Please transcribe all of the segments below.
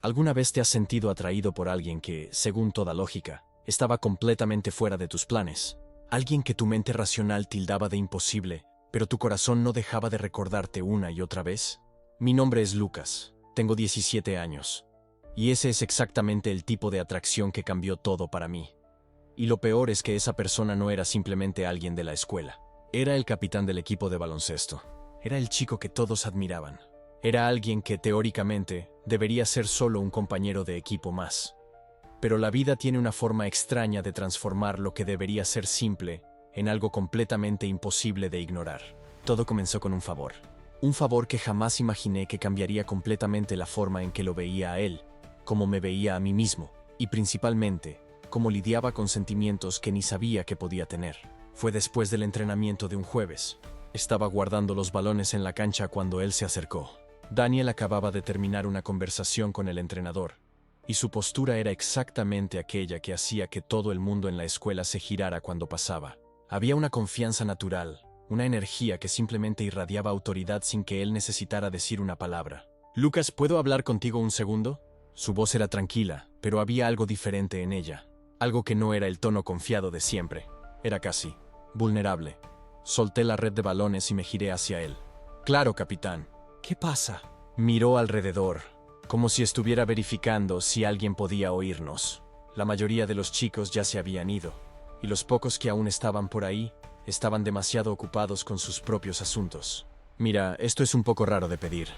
¿Alguna vez te has sentido atraído por alguien que, según toda lógica, estaba completamente fuera de tus planes? Alguien que tu mente racional tildaba de imposible, pero tu corazón no dejaba de recordarte una y otra vez. Mi nombre es Lucas, tengo 17 años, y ese es exactamente el tipo de atracción que cambió todo para mí. Y lo peor es que esa persona no era simplemente alguien de la escuela. Era el capitán del equipo de baloncesto. Era el chico que todos admiraban. Era alguien que, teóricamente, debería ser solo un compañero de equipo más. Pero la vida tiene una forma extraña de transformar lo que debería ser simple en algo completamente imposible de ignorar. Todo comenzó con un favor. Un favor que jamás imaginé que cambiaría completamente la forma en que lo veía a él, cómo me veía a mí mismo, y principalmente, cómo lidiaba con sentimientos que ni sabía que podía tener. Fue después del entrenamiento de un jueves. Estaba guardando los balones en la cancha cuando él se acercó. Daniel acababa de terminar una conversación con el entrenador, y su postura era exactamente aquella que hacía que todo el mundo en la escuela se girara cuando pasaba. Había una confianza natural, una energía que simplemente irradiaba autoridad sin que él necesitara decir una palabra. «Lucas, ¿puedo hablar contigo un segundo?» Su voz era tranquila, pero había algo diferente en ella. Algo que no era el tono confiado de siempre. Era casi vulnerable. Solté la red de balones y me giré hacia él. «Claro, capitán. ¿Qué pasa?» Miró alrededor, como si estuviera verificando si alguien podía oírnos. La mayoría de los chicos ya se habían ido, y los pocos que aún estaban por ahí estaban demasiado ocupados con sus propios asuntos. «Mira, esto es un poco raro de pedir».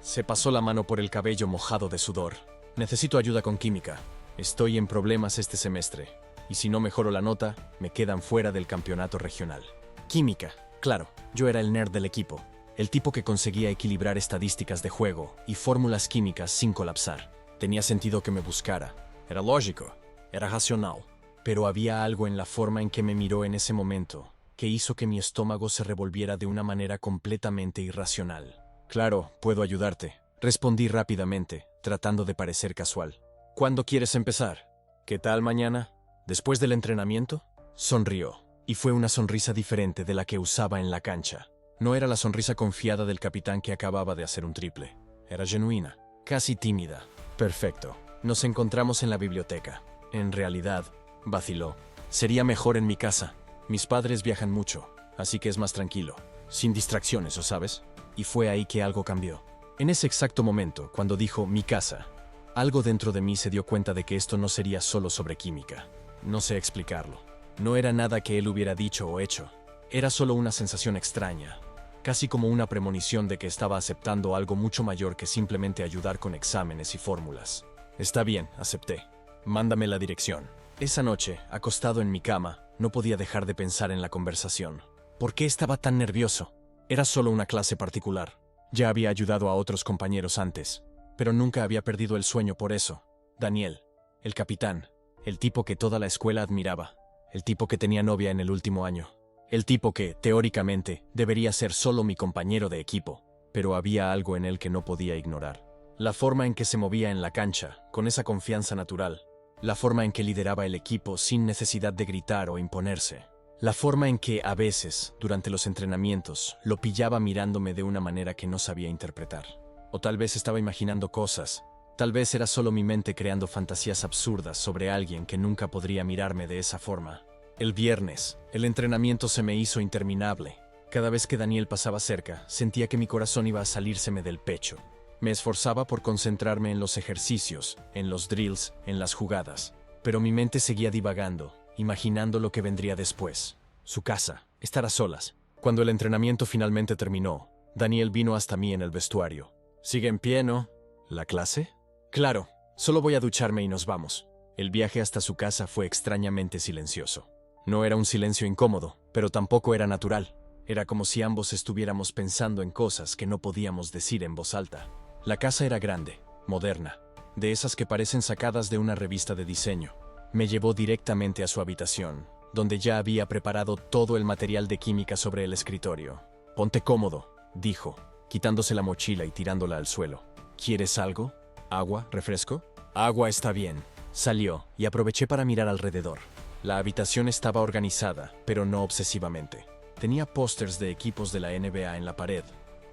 Se pasó la mano por el cabello mojado de sudor. «Necesito ayuda con química. Estoy en problemas este semestre, y si no mejoro la nota, me quedan fuera del campeonato regional». Química. Claro, yo era el nerd del equipo. El tipo que conseguía equilibrar estadísticas de juego y fórmulas químicas sin colapsar. Tenía sentido que me buscara. Era lógico. Era racional. Pero había algo en la forma en que me miró en ese momento que hizo que mi estómago se revolviera de una manera completamente irracional. «Claro, puedo ayudarte», respondí rápidamente, tratando de parecer casual. «¿Cuándo quieres empezar? ¿Qué tal mañana? ¿Después del entrenamiento?» Sonrió, y fue una sonrisa diferente de la que usaba en la cancha. No era la sonrisa confiada del capitán que acababa de hacer un triple. Era genuina, casi tímida. «Perfecto. Nos encontramos en la biblioteca». En realidad, vaciló. «Sería mejor en mi casa. Mis padres viajan mucho, así que es más tranquilo. Sin distracciones, ¿o sabes?» Y fue ahí que algo cambió. En ese exacto momento, cuando dijo «mi casa», algo dentro de mí se dio cuenta de que esto no sería solo sobre química. No sé explicarlo. No era nada que él hubiera dicho o hecho. Era solo una sensación extraña, casi como una premonición de que estaba aceptando algo mucho mayor que simplemente ayudar con exámenes y fórmulas. «Está bien», acepté. «Mándame la dirección». Esa noche, acostado en mi cama, no podía dejar de pensar en la conversación. ¿Por qué estaba tan nervioso? Era solo una clase particular. Ya había ayudado a otros compañeros antes, pero nunca había perdido el sueño por eso. Daniel, el capitán, el tipo que toda la escuela admiraba, el tipo que tenía novia en el último año. El tipo que, teóricamente, debería ser solo mi compañero de equipo, pero había algo en él que no podía ignorar. La forma en que se movía en la cancha, con esa confianza natural. La forma en que lideraba el equipo sin necesidad de gritar o imponerse. La forma en que, a veces, durante los entrenamientos, lo pillaba mirándome de una manera que no sabía interpretar. O tal vez estaba imaginando cosas. Tal vez era solo mi mente creando fantasías absurdas sobre alguien que nunca podría mirarme de esa forma. El viernes, el entrenamiento se me hizo interminable. Cada vez que Daniel pasaba cerca, sentía que mi corazón iba a salírseme del pecho. Me esforzaba por concentrarme en los ejercicios, en los drills, en las jugadas. Pero mi mente seguía divagando, imaginando lo que vendría después. Su casa, estar a solas. Cuando el entrenamiento finalmente terminó, Daniel vino hasta mí en el vestuario. «¿Sigue en pie, no? ¿La clase?» «Claro, solo voy a ducharme y nos vamos». El viaje hasta su casa fue extrañamente silencioso. No era un silencio incómodo, pero tampoco era natural. Era como si ambos estuviéramos pensando en cosas que no podíamos decir en voz alta. La casa era grande, moderna, de esas que parecen sacadas de una revista de diseño. Me llevó directamente a su habitación, donde ya había preparado todo el material de química sobre el escritorio. «Ponte cómodo», dijo, quitándose la mochila y tirándola al suelo. «¿Quieres algo? ¿Agua? ¿Refresco?» «Agua está bien». Salió y aproveché para mirar alrededor. La habitación estaba organizada, pero no obsesivamente. Tenía pósters de equipos de la NBA en la pared,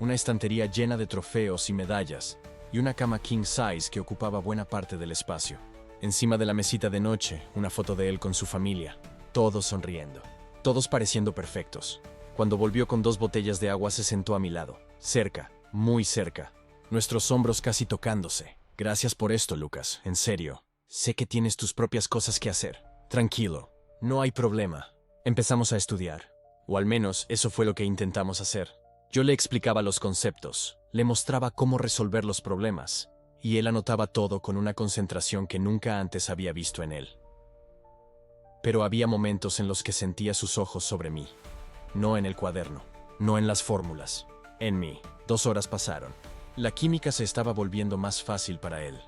una estantería llena de trofeos y medallas, y una cama king size que ocupaba buena parte del espacio. Encima de la mesita de noche, una foto de él con su familia, todos sonriendo, todos pareciendo perfectos. Cuando volvió con 2 botellas de agua se sentó a mi lado, cerca, muy cerca, nuestros hombros casi tocándose. Gracias por esto, Lucas, en serio. Sé que tienes tus propias cosas que hacer. Tranquilo, no hay problema. Empezamos a estudiar, o al menos eso fue lo que intentamos hacer. Yo le explicaba los conceptos, le mostraba cómo resolver los problemas, y él anotaba todo con una concentración que nunca antes había visto en él. Pero había momentos en los que sentía sus ojos sobre mí. No en el cuaderno, no en las fórmulas, en mí. 2 horas pasaron. La química se estaba volviendo más fácil para él,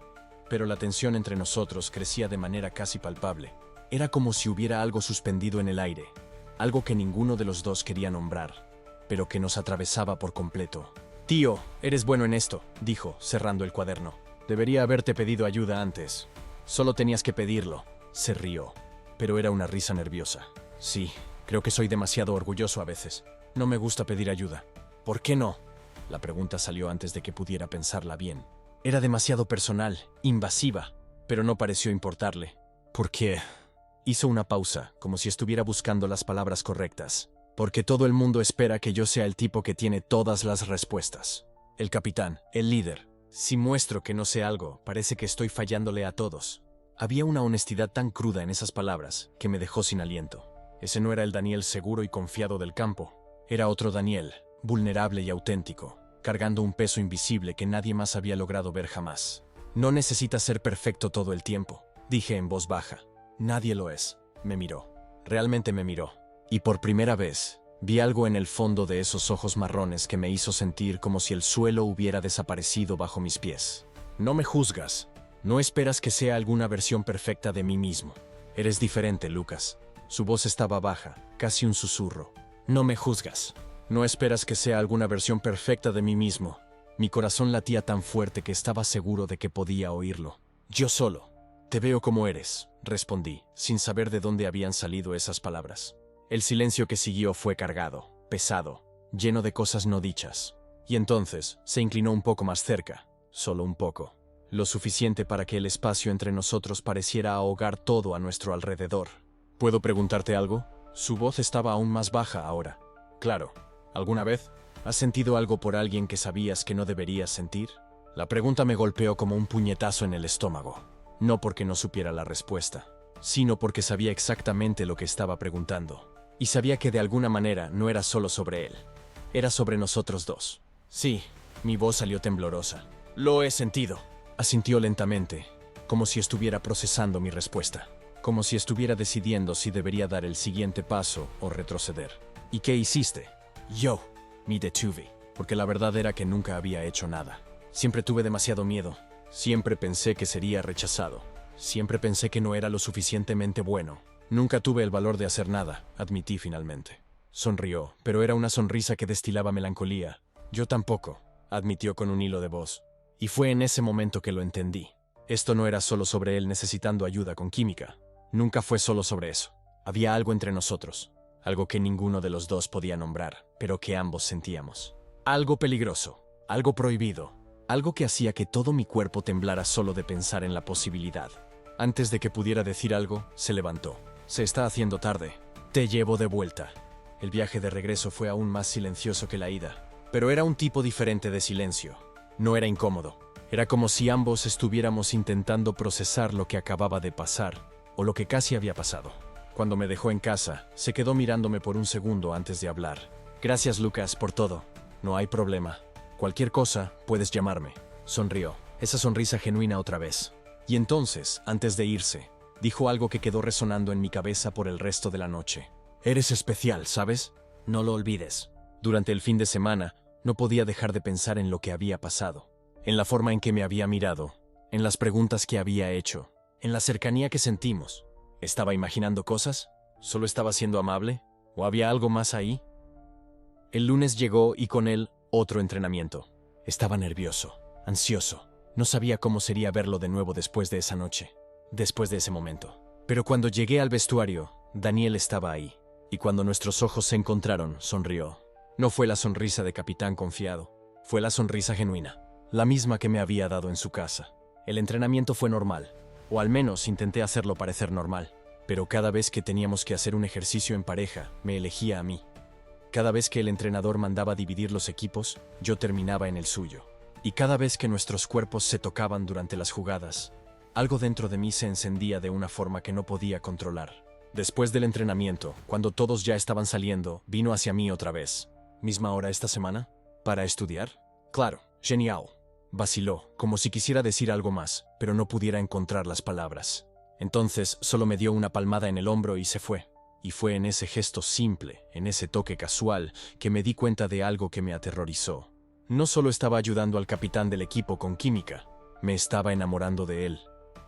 pero la tensión entre nosotros crecía de manera casi palpable. Era como si hubiera algo suspendido en el aire, algo que ninguno de los dos quería nombrar, pero que nos atravesaba por completo. «Tío, eres bueno en esto», dijo, cerrando el cuaderno. «Debería haberte pedido ayuda antes. Solo tenías que pedirlo». Se rió, pero era una risa nerviosa. «Sí, creo que soy demasiado orgulloso a veces. No me gusta pedir ayuda». «¿Por qué no?». La pregunta salió antes de que pudiera pensarla bien. Era demasiado personal, invasiva, pero no pareció importarle. «¿Por qué?». Hizo una pausa, como si estuviera buscando las palabras correctas. «Porque todo el mundo espera que yo sea el tipo que tiene todas las respuestas. El capitán, el líder. Si muestro que no sé algo, parece que estoy fallándole a todos». Había una honestidad tan cruda en esas palabras que me dejó sin aliento. Ese no era el Daniel seguro y confiado del campo. Era otro Daniel, vulnerable y auténtico, cargando un peso invisible que nadie más había logrado ver jamás. «No necesitas ser perfecto todo el tiempo», dije en voz baja. «Nadie lo es». Me miró. Realmente me miró. Y por primera vez, vi algo en el fondo de esos ojos marrones que me hizo sentir como si el suelo hubiera desaparecido bajo mis pies. «No me juzgas. No esperas que sea alguna versión perfecta de mí mismo. Eres diferente, Lucas». Su voz estaba baja, casi un susurro. «No me juzgas. No esperas que sea alguna versión perfecta de mí mismo». Mi corazón latía tan fuerte que estaba seguro de que podía oírlo. «Yo solo. Te veo como eres», respondí, sin saber de dónde habían salido esas palabras. El silencio que siguió fue cargado, pesado, lleno de cosas no dichas. Y entonces se inclinó un poco más cerca, solo un poco. Lo suficiente para que el espacio entre nosotros pareciera ahogar todo a nuestro alrededor. «¿Puedo preguntarte algo?». Su voz estaba aún más baja ahora. «Claro. ¿Alguna vez has sentido algo por alguien que sabías que no deberías sentir?». La pregunta me golpeó como un puñetazo en el estómago. No porque no supiera la respuesta, sino porque sabía exactamente lo que estaba preguntando. Y sabía que de alguna manera no era solo sobre él. Era sobre nosotros dos. «Sí», mi voz salió temblorosa. «Lo he sentido», asintió lentamente, como si estuviera procesando mi respuesta. Como si estuviera decidiendo si debería dar el siguiente paso o retroceder. «¿Y qué hiciste?». «Yo me detuve, porque la verdad era que nunca había hecho nada. Siempre tuve demasiado miedo. Siempre pensé que sería rechazado. Siempre pensé que no era lo suficientemente bueno. Nunca tuve el valor de hacer nada», admití finalmente. Sonrió, pero era una sonrisa que destilaba melancolía. «Yo tampoco», admitió con un hilo de voz. Y fue en ese momento que lo entendí. Esto no era solo sobre él necesitando ayuda con química. Nunca fue solo sobre eso. Había algo entre nosotros. Algo que ninguno de los dos podía nombrar, pero que ambos sentíamos. Algo peligroso. Algo prohibido. Algo que hacía que todo mi cuerpo temblara solo de pensar en la posibilidad. Antes de que pudiera decir algo, se levantó. «Se está haciendo tarde. Te llevo de vuelta». El viaje de regreso fue aún más silencioso que la ida. Pero era un tipo diferente de silencio. No era incómodo. Era como si ambos estuviéramos intentando procesar lo que acababa de pasar, o lo que casi había pasado. Cuando me dejó en casa, se quedó mirándome por un segundo antes de hablar. «Gracias, Lucas, por todo. No hay problema. Cualquier cosa, puedes llamarme». Sonrió, esa sonrisa genuina otra vez. Y entonces, antes de irse, dijo algo que quedó resonando en mi cabeza por el resto de la noche. «Eres especial, ¿sabes? No lo olvides». Durante el fin de semana, no podía dejar de pensar en lo que había pasado, en la forma en que me había mirado, en las preguntas que había hecho, en la cercanía que sentimos. ¿Estaba imaginando cosas? ¿Solo estaba siendo amable? ¿O había algo más ahí? El lunes llegó y con él otro entrenamiento. Estaba nervioso, ansioso. No sabía cómo sería verlo de nuevo después de esa noche, después de ese momento. Pero cuando llegué al vestuario, Daniel estaba ahí. Y cuando nuestros ojos se encontraron, sonrió. No fue la sonrisa de capitán confiado, fue la sonrisa genuina. la misma que me había dado en su casa. El entrenamiento fue normal, o al menos intenté hacerlo parecer normal, pero cada vez que teníamos que hacer un ejercicio en pareja, me elegía a mí. Cada vez que el entrenador mandaba dividir los equipos, yo terminaba en el suyo. Y cada vez que nuestros cuerpos se tocaban durante las jugadas, algo dentro de mí se encendía de una forma que no podía controlar. Después del entrenamiento, cuando todos ya estaban saliendo, vino hacia mí otra vez. ¿Misma hora esta semana? ¿Para estudiar? Claro, genial. Vaciló, como si quisiera decir algo más, pero no pudiera encontrar las palabras. Entonces solo me dio una palmada en el hombro y se fue. Y fue en ese gesto simple, en ese toque casual, que me di cuenta de algo que me aterrorizó. No solo estaba ayudando al capitán del equipo con química, me estaba enamorando de él.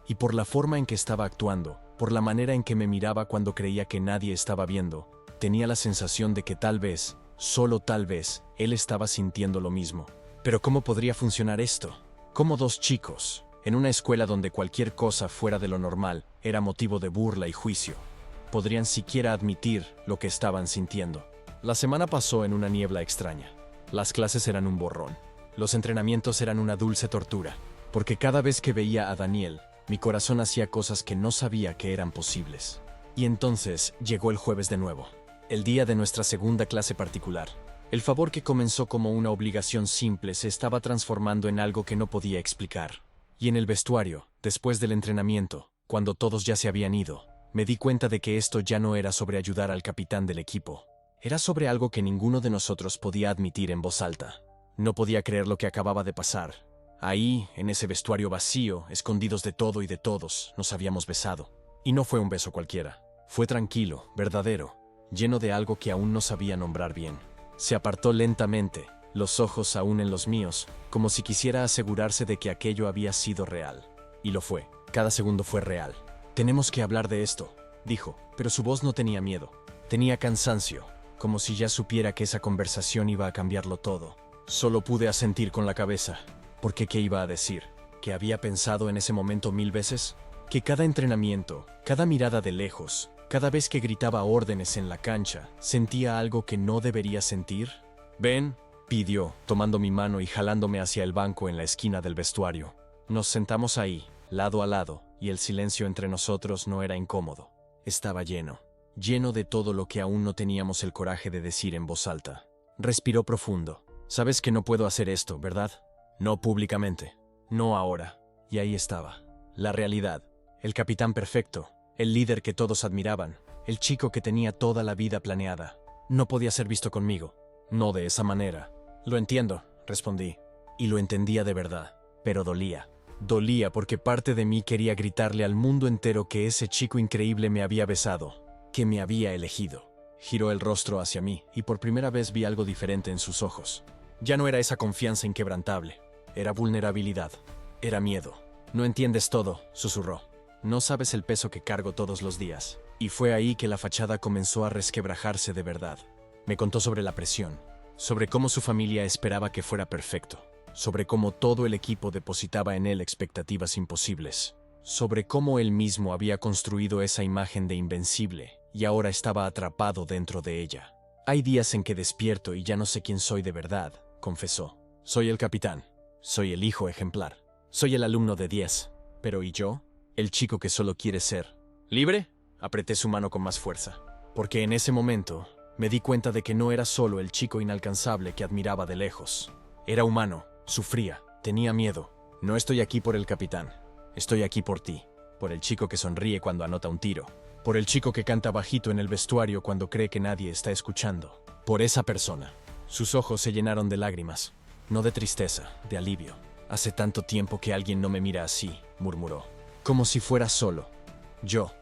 Y por la forma en que estaba actuando, por la manera en que me miraba cuando creía que nadie estaba viendo, tenía la sensación de que tal vez, solo tal vez, él estaba sintiendo lo mismo. Pero ¿cómo podría funcionar esto? ¿Cómo dos chicos, en una escuela donde cualquier cosa fuera de lo normal era motivo de burla y juicio, podrían siquiera admitir lo que estaban sintiendo? La semana pasó en una niebla extraña. Las clases eran un borrón. Los entrenamientos eran una dulce tortura, porque cada vez que veía a Daniel, mi corazón hacía cosas que no sabía que eran posibles. Y entonces llegó el jueves de nuevo, el día de nuestra segunda clase particular. El favor que comenzó como una obligación simple se estaba transformando en algo que no podía explicar. Y en el vestuario, después del entrenamiento, cuando todos ya se habían ido, me di cuenta de que esto ya no era sobre ayudar al capitán del equipo. Era sobre algo que ninguno de nosotros podía admitir en voz alta. No podía creer lo que acababa de pasar. Ahí, en ese vestuario vacío, escondidos de todo y de todos, nos habíamos besado. Y no fue un beso cualquiera. Fue tranquilo, verdadero, lleno de algo que aún no sabía nombrar bien. Se apartó lentamente, los ojos aún en los míos, como si quisiera asegurarse de que aquello había sido real. Y lo fue. Cada segundo fue real. «Tenemos que hablar de esto», dijo, pero su voz no tenía miedo. Tenía cansancio, como si ya supiera que esa conversación iba a cambiarlo todo. Solo pude asentir con la cabeza. Porque ¿qué iba a decir? ¿Que había pensado en ese momento 1000 veces? ¿Que cada entrenamiento, cada mirada de lejos, cada vez que gritaba órdenes en la cancha, sentía algo que no debería sentir? «Ven», pidió, tomando mi mano y jalándome hacia el banco en la esquina del vestuario. Nos sentamos ahí, lado a lado, y el silencio entre nosotros no era incómodo. Estaba lleno de todo lo que aún no teníamos el coraje de decir en voz alta. Respiró profundo. «Sabes que no puedo hacer esto, ¿verdad? No públicamente. No ahora». Y ahí estaba. La realidad. El capitán perfecto. El líder que todos admiraban. El chico que tenía toda la vida planeada. No podía ser visto conmigo. No de esa manera. «Lo entiendo», respondí. Y lo entendía de verdad. Pero dolía. Dolía porque parte de mí quería gritarle al mundo entero que ese chico increíble me había besado, que me había elegido. Giró el rostro hacia mí y por primera vez vi algo diferente en sus ojos. Ya no era esa confianza inquebrantable. Era vulnerabilidad. Era miedo. «No entiendes todo», susurró. «No sabes el peso que cargo todos los días». Y fue ahí que la fachada comenzó a resquebrajarse de verdad. Me contó sobre la presión, sobre cómo su familia esperaba que fuera perfecto, sobre cómo todo el equipo depositaba en él expectativas imposibles, sobre cómo él mismo había construido esa imagen de invencible y ahora estaba atrapado dentro de ella. «Hay días en que despierto y ya no sé quién soy de verdad», confesó. «Soy el capitán, soy el hijo ejemplar, soy el alumno de 10, pero ¿y yo? El chico que solo quiere ser libre». Apreté su mano con más fuerza, porque en ese momento me di cuenta de que no era solo el chico inalcanzable que admiraba de lejos. Era humano. Sufría, tenía miedo. «No estoy aquí por el capitán. Estoy aquí por ti. Por el chico que sonríe cuando anota un tiro. Por el chico que canta bajito en el vestuario cuando cree que nadie está escuchando. Por esa persona». Sus ojos se llenaron de lágrimas. No de tristeza, de alivio. «Hace tanto tiempo que alguien no me mira así», murmuró. «Como si fuera solo. Yo».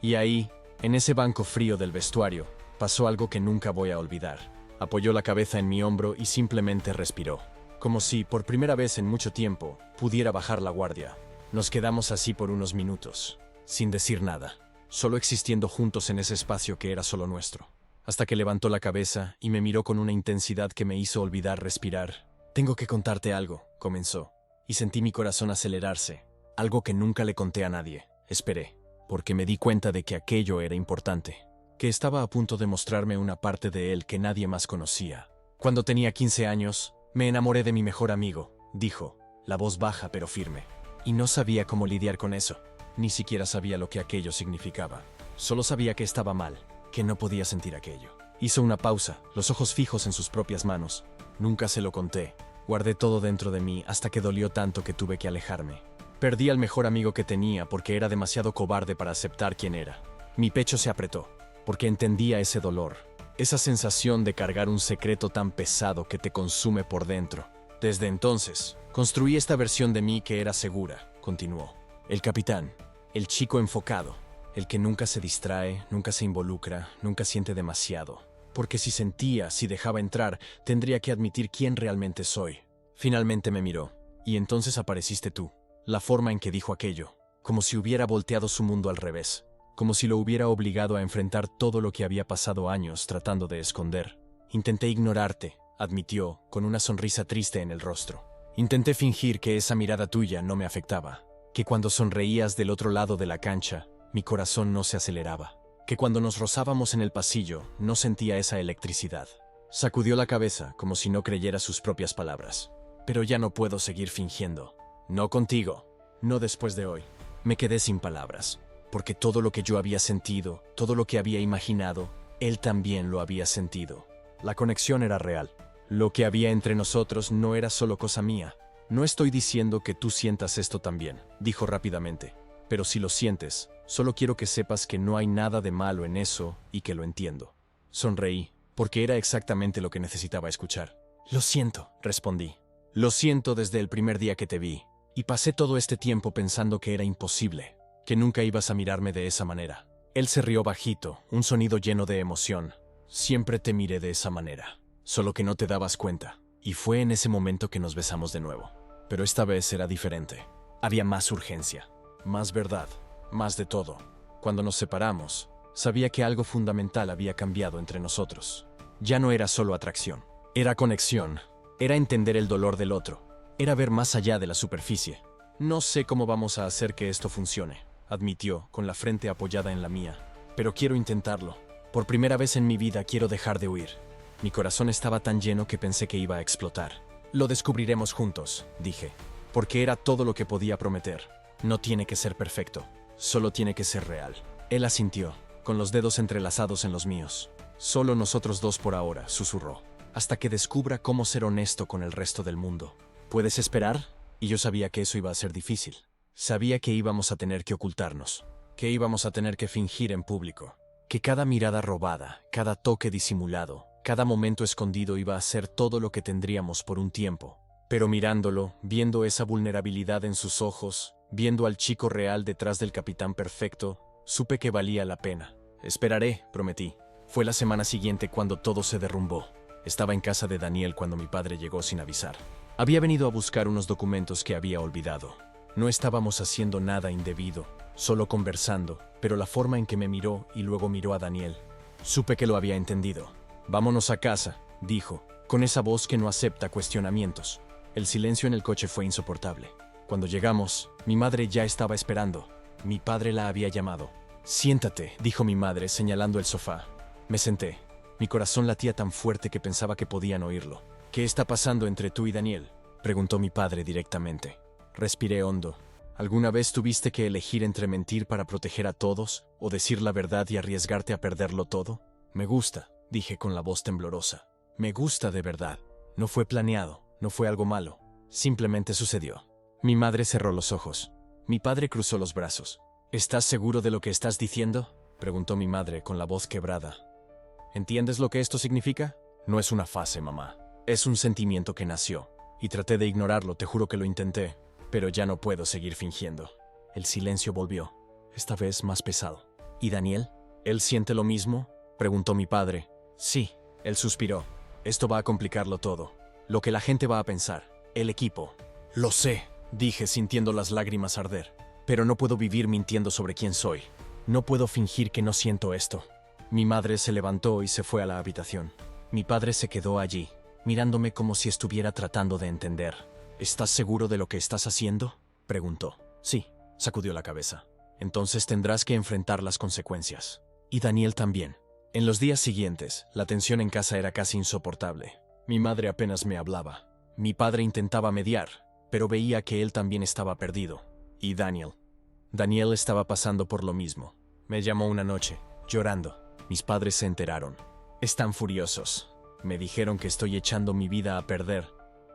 Y ahí, en ese banco frío del vestuario, pasó algo que nunca voy a olvidar. Apoyó la cabeza en mi hombro y simplemente respiró. Como si, por primera vez en mucho tiempo, pudiera bajar la guardia. Nos quedamos así por unos minutos, sin decir nada, solo existiendo juntos en ese espacio que era solo nuestro. Hasta que levantó la cabeza y me miró con una intensidad que me hizo olvidar respirar. «Tengo que contarte algo», comenzó, y sentí mi corazón acelerarse. Algo que nunca le conté a nadie. Esperé, porque me di cuenta de que aquello era importante, que estaba a punto de mostrarme una parte de él que nadie más conocía. Cuando tenía 15 años, me enamoré de mi mejor amigo, dijo, la voz baja pero firme. Y no sabía cómo lidiar con eso. Ni siquiera sabía lo que aquello significaba. Solo sabía que estaba mal, que no podía sentir aquello. Hizo una pausa, los ojos fijos en sus propias manos. Nunca se lo conté. Guardé todo dentro de mí hasta que dolió tanto que tuve que alejarme. Perdí al mejor amigo que tenía porque era demasiado cobarde para aceptar quién era. Mi pecho se apretó, porque entendía ese dolor, esa sensación de cargar un secreto tan pesado que te consume por dentro. Desde entonces, construí esta versión de mí que era segura, continuó. El capitán, el chico enfocado, el que nunca se distrae, nunca se involucra, nunca siente demasiado. Porque si sentía, si dejaba entrar, tendría que admitir quién realmente soy. Finalmente me miró, y entonces apareciste tú. La forma en que dijo aquello, como si hubiera volteado su mundo al revés, como si lo hubiera obligado a enfrentar todo lo que había pasado años tratando de esconder. Intenté ignorarte, admitió, con una sonrisa triste en el rostro. Intenté fingir que esa mirada tuya no me afectaba, que cuando sonreías del otro lado de la cancha, mi corazón no se aceleraba, que cuando nos rozábamos en el pasillo no sentía esa electricidad. Sacudió la cabeza como si no creyera sus propias palabras. Pero ya no puedo seguir fingiendo. No contigo, no después de hoy. Me quedé sin palabras, porque todo lo que yo había sentido, todo lo que había imaginado, él también lo había sentido. La conexión era real. Lo que había entre nosotros no era solo cosa mía. No estoy diciendo que tú sientas esto también, dijo rápidamente. Pero si lo sientes, solo quiero que sepas que no hay nada de malo en eso y que lo entiendo. Sonreí, porque era exactamente lo que necesitaba escuchar. Lo siento, respondí. Lo siento desde el primer día que te vi. Y pasé todo este tiempo pensando que era imposible, que nunca ibas a mirarme de esa manera. Él se rió bajito, un sonido lleno de emoción. Siempre te miré de esa manera, solo que no te dabas cuenta. Y fue en ese momento que nos besamos de nuevo. Pero esta vez era diferente. Había más urgencia, más verdad, más de todo. Cuando nos separamos, sabía que algo fundamental había cambiado entre nosotros. Ya no era solo atracción, era conexión, era entender el dolor del otro. Era ver más allá de la superficie. No sé cómo vamos a hacer que esto funcione, admitió, con la frente apoyada en la mía. Pero quiero intentarlo. Por primera vez en mi vida quiero dejar de huir. Mi corazón estaba tan lleno que pensé que iba a explotar. Lo descubriremos juntos, dije, porque era todo lo que podía prometer. No tiene que ser perfecto, solo tiene que ser real. Él asintió, con los dedos entrelazados en los míos. Solo nosotros dos por ahora, susurró, hasta que descubra cómo ser honesto con el resto del mundo. ¿Puedes esperar? Y yo sabía que eso iba a ser difícil. Sabía que íbamos a tener que ocultarnos, que íbamos a tener que fingir en público, que cada mirada robada, cada toque disimulado, cada momento escondido iba a ser todo lo que tendríamos por un tiempo. Pero mirándolo, viendo esa vulnerabilidad en sus ojos, viendo al chico real detrás del capitán perfecto, supe que valía la pena. Esperaré, prometí. Fue la semana siguiente cuando todo se derrumbó. Estaba en casa de Daniel cuando mi padre llegó sin avisar. Había venido a buscar unos documentos que había olvidado. No estábamos haciendo nada indebido, solo conversando, pero la forma en que me miró y luego miró a Daniel, supe que lo había entendido. Vámonos a casa, dijo, con esa voz que no acepta cuestionamientos. El silencio en el coche fue insoportable. Cuando llegamos, mi madre ya estaba esperando. Mi padre la había llamado. Siéntate, dijo mi madre, señalando el sofá. Me senté. Mi corazón latía tan fuerte que pensaba que podían oírlo. ¿Qué está pasando entre tú y Daniel?, preguntó mi padre directamente. Respiré hondo. ¿Alguna vez tuviste que elegir entre mentir para proteger a todos o decir la verdad y arriesgarte a perderlo todo? Me gusta, dije con la voz temblorosa. Me gusta de verdad. No fue planeado, no fue algo malo. Simplemente sucedió. Mi madre cerró los ojos. Mi padre cruzó los brazos. ¿Estás seguro de lo que estás diciendo?, preguntó mi madre con la voz quebrada. ¿Entiendes lo que esto significa? No es una fase, mamá. Es un sentimiento que nació, y traté de ignorarlo, te juro que lo intenté, pero ya no puedo seguir fingiendo. El silencio volvió, esta vez más pesado. ¿Y Daniel? ¿Él siente lo mismo?, preguntó mi padre. Sí, él suspiró. Esto va a complicarlo todo. Lo que la gente va a pensar. El equipo. Lo sé, dije sintiendo las lágrimas arder. Pero no puedo vivir mintiendo sobre quién soy. No puedo fingir que no siento esto. Mi madre se levantó y se fue a la habitación. Mi padre se quedó allí, mirándome como si estuviera tratando de entender. ¿Estás seguro de lo que estás haciendo?, preguntó. Sí, sacudió la cabeza. Entonces tendrás que enfrentar las consecuencias. Y Daniel también. En los días siguientes, la tensión en casa era casi insoportable. Mi madre apenas me hablaba. Mi padre intentaba mediar, pero veía que él también estaba perdido. Y Daniel. Daniel estaba pasando por lo mismo. Me llamó una noche, llorando. Mis padres se enteraron. Están furiosos. Me dijeron que estoy echando mi vida a perder,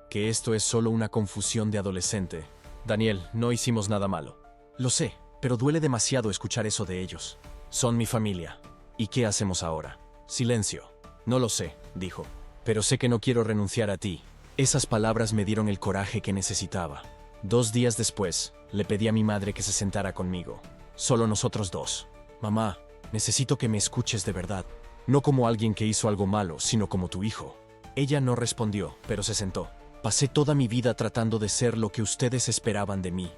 que esto es solo una confusión de adolescente. Daniel, no hicimos nada malo. Lo sé, pero duele demasiado escuchar eso de ellos. Son mi familia. ¿Y qué hacemos ahora? Silencio. No lo sé, dijo. Pero sé que no quiero renunciar a ti. Esas palabras me dieron el coraje que necesitaba. 2 días después, le pedí a mi madre que se sentara conmigo. Solo nosotros dos. Mamá, necesito que me escuches de verdad. No como alguien que hizo algo malo, sino como tu hijo. Ella no respondió, pero se sentó. Pasé toda mi vida tratando de ser lo que ustedes esperaban de mí.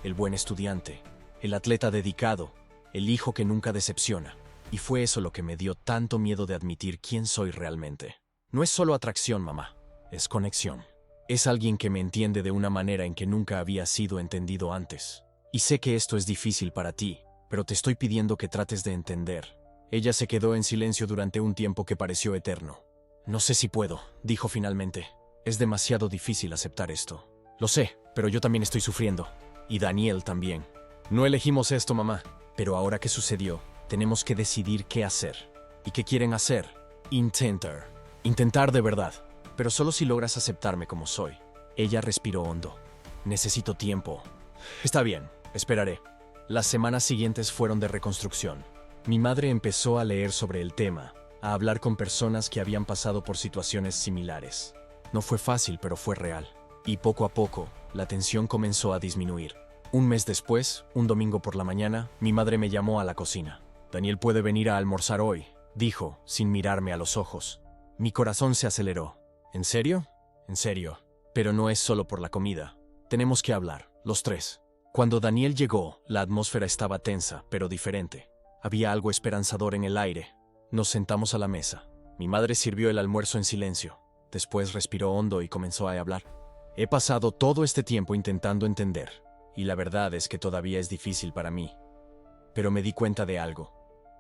El buen estudiante, el atleta dedicado, el hijo que nunca decepciona. Y fue eso lo que me dio tanto miedo de admitir quién soy realmente. No es solo atracción, mamá. Es conexión. Es alguien que me entiende de una manera en que nunca había sido entendido antes. Y sé que esto es difícil para ti, pero te estoy pidiendo que trates de entender. Ella se quedó en silencio durante un tiempo que pareció eterno. No sé si puedo, dijo finalmente. Es demasiado difícil aceptar esto. Lo sé, pero yo también estoy sufriendo. Y Daniel también. No elegimos esto, mamá. Pero ahora que sucedió, tenemos que decidir qué hacer. ¿Y qué quieren hacer? Intentar de verdad. Pero solo si logras aceptarme como soy. Ella respiró hondo. Necesito tiempo. Está bien, esperaré. Las semanas siguientes fueron de reconstrucción. Mi madre empezó a leer sobre el tema, a hablar con personas que habían pasado por situaciones similares. No fue fácil, pero fue real. Y poco a poco, la tensión comenzó a disminuir. Un mes después, un domingo por la mañana, mi madre me llamó a la cocina. Daniel puede venir a almorzar hoy, dijo, sin mirarme a los ojos. Mi corazón se aceleró. ¿En serio? En serio. Pero no es solo por la comida. Tenemos que hablar, los tres. Cuando Daniel llegó, la atmósfera estaba tensa, pero diferente. Había algo esperanzador en el aire. Nos sentamos a la mesa. Mi madre sirvió el almuerzo en silencio. Después respiró hondo y comenzó a hablar. He pasado todo este tiempo intentando entender, y la verdad es que todavía es difícil para mí. Pero me di cuenta de algo.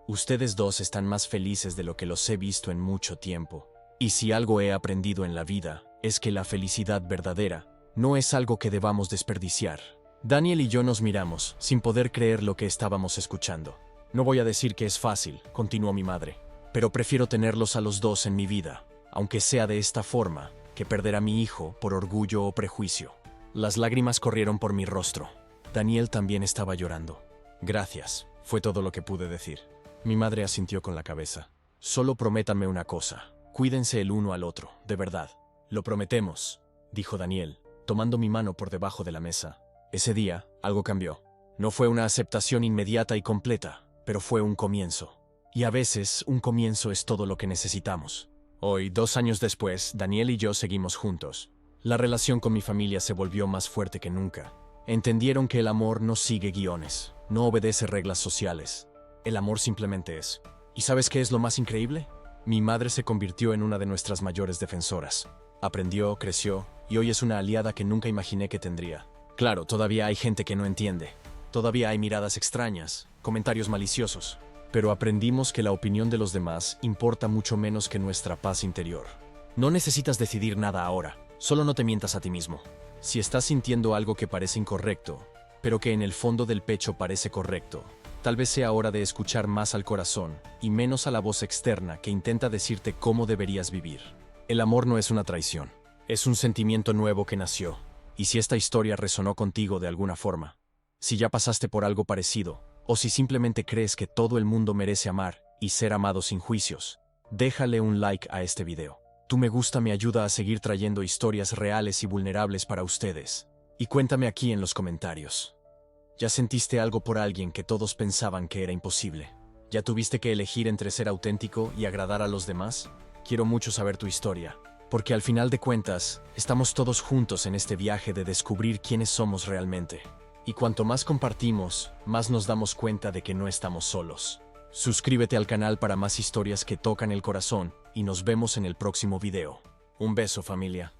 Ustedes dos están más felices de lo que los he visto en mucho tiempo. Y si algo he aprendido en la vida, es que la felicidad verdadera no es algo que debamos desperdiciar. Daniel y yo nos miramos, sin poder creer lo que estábamos escuchando. No voy a decir que es fácil, continuó mi madre, pero prefiero tenerlos a los dos en mi vida, aunque sea de esta forma, que perder a mi hijo por orgullo o prejuicio. Las lágrimas corrieron por mi rostro. Daniel también estaba llorando. Gracias, fue todo lo que pude decir. Mi madre asintió con la cabeza. Solo prométanme una cosa. Cuídense el uno al otro, de verdad. Lo prometemos, dijo Daniel, tomando mi mano por debajo de la mesa. Ese día, algo cambió. No fue una aceptación inmediata y completa, pero fue un comienzo. Y a veces, un comienzo es todo lo que necesitamos. Hoy, 2 años después, Daniel y yo seguimos juntos. La relación con mi familia se volvió más fuerte que nunca. Entendieron que el amor no sigue guiones, no obedece reglas sociales. El amor simplemente es. ¿Y sabes qué es lo más increíble? Mi madre se convirtió en una de nuestras mayores defensoras. Aprendió, creció, y hoy es una aliada que nunca imaginé que tendría. Claro, todavía hay gente que no entiende. Todavía hay miradas extrañas, comentarios maliciosos. Pero aprendimos que la opinión de los demás importa mucho menos que nuestra paz interior. No necesitas decidir nada ahora, solo no te mientas a ti mismo. Si estás sintiendo algo que parece incorrecto, pero que en el fondo del pecho parece correcto, tal vez sea hora de escuchar más al corazón y menos a la voz externa que intenta decirte cómo deberías vivir. El amor no es una traición, es un sentimiento nuevo que nació. Y si esta historia resonó contigo de alguna forma, si ya pasaste por algo parecido, o si simplemente crees que todo el mundo merece amar y ser amado sin juicios, déjale un like a este video. Tu me gusta me ayuda a seguir trayendo historias reales y vulnerables para ustedes. Y cuéntame aquí en los comentarios. ¿Ya sentiste algo por alguien que todos pensaban que era imposible? ¿Ya tuviste que elegir entre ser auténtico y agradar a los demás? Quiero mucho saber tu historia, porque al final de cuentas, estamos todos juntos en este viaje de descubrir quiénes somos realmente. Y cuanto más compartimos, más nos damos cuenta de que no estamos solos. Suscríbete al canal para más historias que tocan el corazón y nos vemos en el próximo video. Un beso, familia.